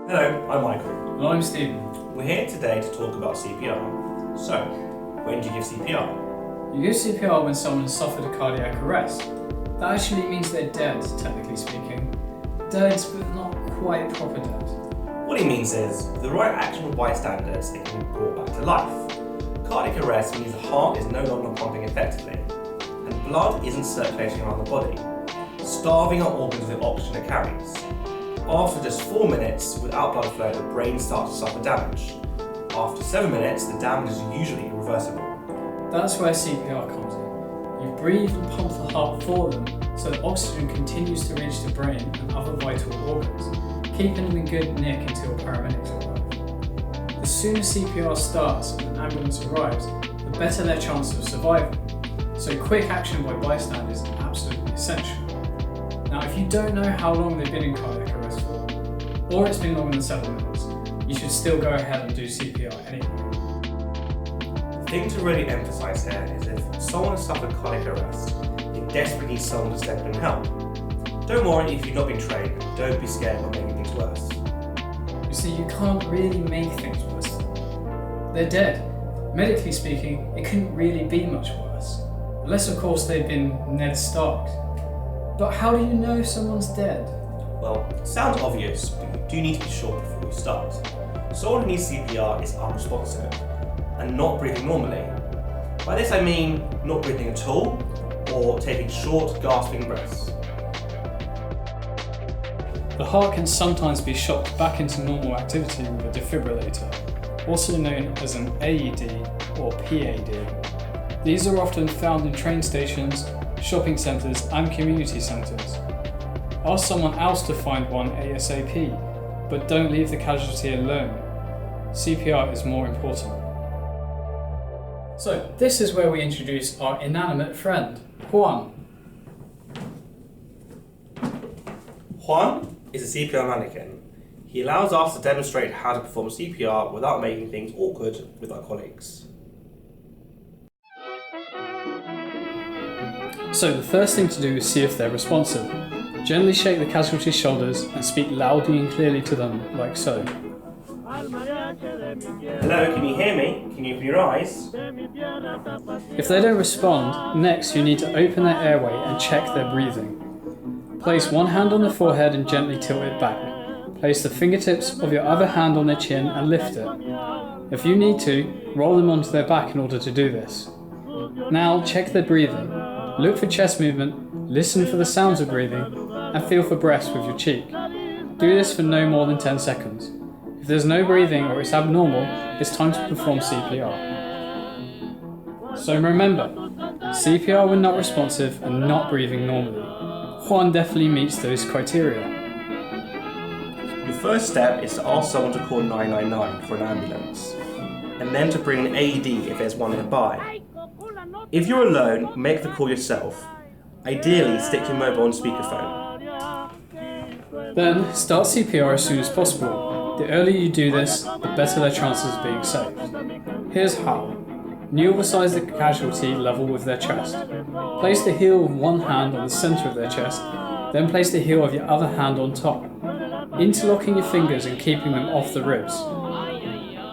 Hello, I'm Michael. And I'm Stephen. We're here today to talk about CPR. So, when do you give CPR? You give CPR when someone has suffered a cardiac arrest. That actually means they're dead, technically speaking. Dead, but not quite proper dead. What he means is, with the right action from bystanders, it can be brought back to life. Cardiac arrest means the heart is no longer pumping effectively, and blood isn't circulating around the body, starving our organs of the oxygen it carries. After just 4 minutes without blood flow, the brain starts to suffer damage. After 7 minutes, the damage is usually irreversible. That's where CPR comes in. You breathe and pump the heart for them so that oxygen continues to reach the brain and other vital organs, keeping them in good nick until paramedics arrive. The sooner CPR starts and an ambulance arrives, the better their chance of survival. So quick action by bystanders is absolutely essential. Now, if you don't know how long they've been in cardiac arrest for, or it's been longer than 7 minutes, you should still go ahead and do CPR anyway. The thing to really emphasise here is if someone has suffered cardiac arrest, they desperately need someone to step in and help. Don't worry if you've not been trained, don't be scared of making things worse. You see, you can't really make things worse. They're dead. Medically speaking, it couldn't really be much worse. Unless, of course, they've been Ned Stark. But how do you know if someone's dead? Well, it sounds obvious, but you do need to be sure before you start. Someone who needs CPR is unresponsive and not breathing normally. By this I mean not breathing at all or taking short, gasping breaths. The heart can sometimes be shocked back into normal activity with a defibrillator, also known as an AED or PAD. These are often found in train stations, shopping centres and community centres. Ask someone else to find one ASAP, but don't leave the casualty alone. CPR is more important. So this is where we introduce our inanimate friend, Juan. Juan is a CPR mannequin. He allows us to demonstrate how to perform CPR without making things awkward with our colleagues. So the first thing to do is see if they're responsive. Gently shake the casualty's shoulders and speak loudly and clearly to them, like so. Hello, can you hear me? Can you open your eyes? If they don't respond, next you need to open their airway and check their breathing. Place one hand on the forehead and gently tilt it back. Place the fingertips of your other hand on their chin and lift it. If you need to, roll them onto their back in order to do this. Now check their breathing. Look for chest movement, listen for the sounds of breathing, and feel for breaths with your cheek. Do this for no more than 10 seconds. If there's no breathing or it's abnormal, it's time to perform CPR. So remember, CPR when not responsive and not breathing normally. Juan definitely meets those criteria. Your first step is to ask someone to call 999 for an ambulance, and then to bring an AED if there's one nearby. If you're alone, make the call yourself. Ideally, stick your mobile on speakerphone. Then, start CPR as soon as possible. The earlier you do this, the better their chances of being saved. Here's how. Neuralisize the casualty level with their chest. Place the heel of one hand on the centre of their chest, then place the heel of your other hand on top, interlocking your fingers and keeping them off the ribs.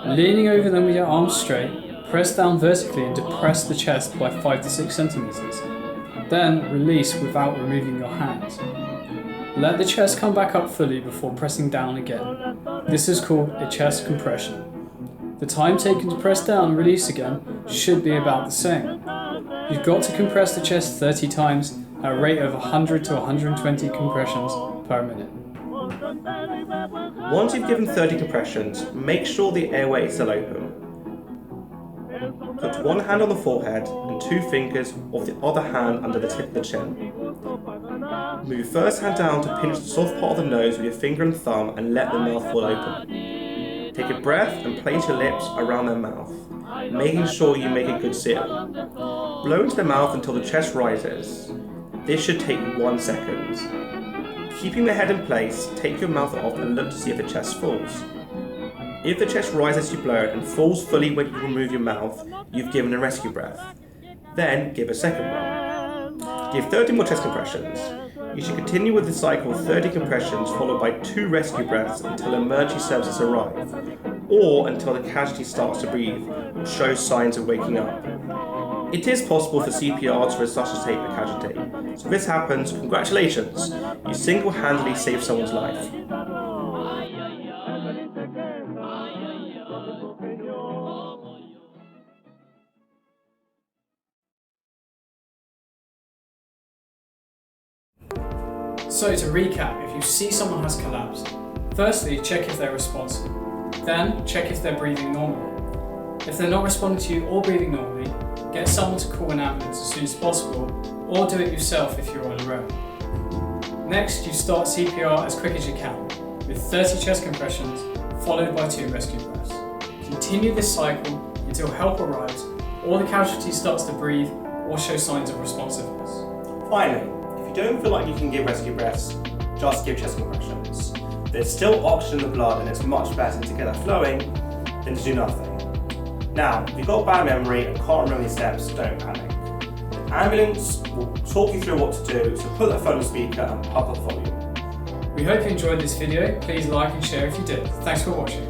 Leaning over them with your arms straight, press down vertically and depress the chest by 5 to 6 centimeters. Then release without removing your hands. Let the chest come back up fully before pressing down again. This is called a chest compression. The time taken to press down and release again should be about the same. You've got to compress the chest 30 times at a rate of 100 to 120 compressions per minute. Once you've given 30 compressions, make sure the airway is still open. Put one hand on the forehead and 2 fingers of the other hand under the tip of the chin. Move your first hand down to pinch the soft part of the nose with your finger and thumb and let the mouth fall open. Take a breath and place your lips around their mouth, making sure you make a good seal. Blow into the mouth until the chest rises. This should take 1 second. Keeping the head in place, take your mouth off and look to see if the chest falls. If the chest rises as you blow it and falls fully when you remove your mouth, you've given a rescue breath. Then give a second one. Give 30 more chest compressions. You should continue with the cycle of 30 compressions followed by 2 rescue breaths until emergency services arrive, or until the casualty starts to breathe or shows signs of waking up. It is possible for CPR to resuscitate a casualty, so if this happens, congratulations, you single-handedly saved someone's life. So to recap, if you see someone has collapsed, firstly check if they're responsive, then check if they're breathing normally. If they're not responding to you or breathing normally, get someone to call an ambulance as soon as possible, or do it yourself if you're on your own. Next, you start CPR as quick as you can, with 30 chest compressions followed by 2 rescue breaths. Continue this cycle until help arrives or the casualty starts to breathe or show signs of responsiveness. Finally, if you don't feel like you can give rescue breaths, just give chest compressions. There's still oxygen in the blood and it's much better to get that flowing than to do nothing. Now, if you've got bad memory and can't remember these steps, don't panic. The ambulance will talk you through what to do, so put that phone on speaker and pump up the volume. We hope you enjoyed this video. Please like and share if you did. Thanks for watching.